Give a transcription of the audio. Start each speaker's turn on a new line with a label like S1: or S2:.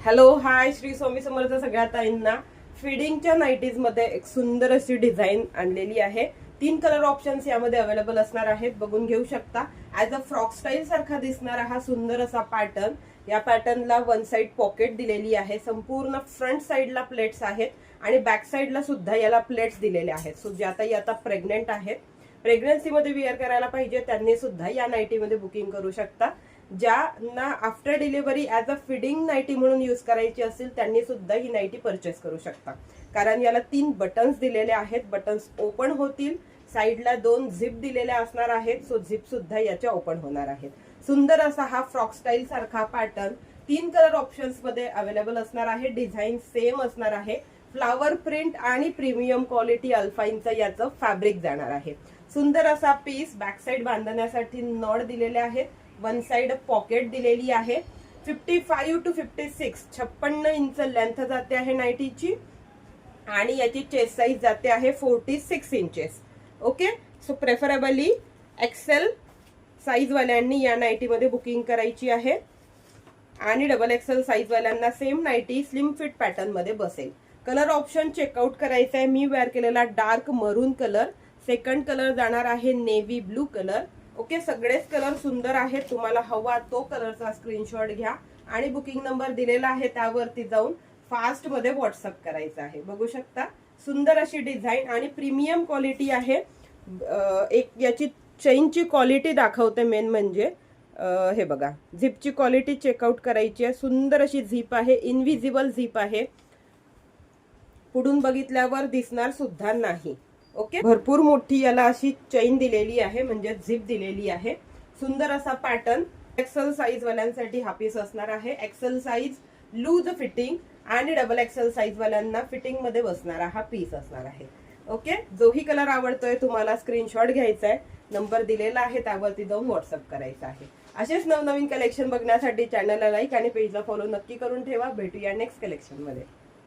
S1: Hello hi, Shri Swami Samarth सगळ्या ताईंना. फिडिंगच्या नाईटीज मध्ये एक सुंदर अशी डिझाईन आणलेली आहे. 3 कलर ऑप्शन्स यामध्ये अवेलेबल असणार आहेत, बघून घेऊ शकता. ऍज अ फ्रॉक स्टाईल सारखा दिसणारा हा सुंदर असा पॅटर्न. या पॅटर्नला वन साइड पॉकेट दिलेली आहे, संपूर्ण फ्रंट साइडला प्लेट्स आहेत आणि बॅक साइडला सुद्धा याला प्लेट्स दिलेले आहेत. सो ज्या ताई आता प्रेग्नेंट आहेत, प्रेग्नन्सी मध्ये वेअर करायला पाहिजे, त्यांनी सुद्धा या नाईटी मध्ये बुकिंग करू शकता. ज्यांना after delivery as a feeding nightie म्हणून यूज करायची असेल त्यांनी सुद्धा ही नाईटी परचेस करू शकता. कारण याला 3 बटन्स दिलेले आहेत, बटन्स ओपन होतील. साईडला 2 झिप दिलेल्या असणार आहेत, सो झिप सुद्धा याच्या ओपन होणार आहेत. सुंदर असा हा फ्रॉक स्टाईल सारखा पॅटर्न 3 कलर ऑप्शन्स मध्ये अवेलेबल असणार आहे. डिझाईन सेम असणार आहे. फ्लावर प्रिंट आणि प्रीमियम क्वालिटी अल्फाईनचं याचं फॅब्रिक जाणार आहे. सुंदर असा पीस. बॅक साइड बांधण्यासाठी नॉड दिलेले आहेत, वन साइड पॉकेट दिलेली आहे. 55 to 56 56 इंच लेंथ जाते आहे नाईटीची आणि याची चेस्ट साईज जाते आहे 46 inches. Okay, so preferably XL size वाल्यांनी या नाईटी मध्ये बुकिंग करायची आहे आणि डबल एक्सेल साईज वाल्यांना same nightie slim fit pattern मध्ये बसेल. कलर ऑप्शन चेकआउट करायचा आहे. मी वेअर केलेला dark maroon colour. Second colour जाणार आहे नेव्ही ब्लू कलर. ओके, सगळेच कलर सुंदर आहेत. तुम्हाला हवा तो कलरचा स्क्रीनशॉट घ्या आणि बुकिंग नंबर दिलेला आहे त्यावरती जाऊन फास्ट मध्ये व्हॉट्सअप करायचा आहे. बघू शकता सुंदर अशी डिझाईन आणि प्रीमियम क्वालिटी आहे. एक याची चेनची क्वालिटी दाखवते. मेन म्हणजे हे बघा, झिपची क्वालिटी चेकआउट करायची आहे. सुंदर अशी झिप आहे, इनव्हिजिबल झिप आहे, पुढून बघितल्यावर दिसणार सुद्धा नाही. ओके, भरपूर मोठी याला अशी चेन दिलेली आहे, म्हणजे झिप दिलेली आहे. सुंदर असा पॅटर्न. एक्सेल साईज वाल्यांसाठी हा पीस असणार आहे. एक्सेल साईज लूज फिटिंग आणि डबल एक्सेल साईज वाल्यांना फिटिंग मध्ये बसणारा हा पीस असणार आहे. ओके, जोही कलर आवडतोय तुम्हाला स्क्रीनशॉट घ्यायचा आहे, नंबर दिलेला आहे त्यावरती जाऊन व्हॉट्सअप करायचा आहे. असेच नवनवीन कलेक्शन बघण्यासाठी चॅनलला लाईक आणि पेजला फॉलो नक्की करून ठेवा. भेटूया नेक्स्ट कलेक्शन मध्ये.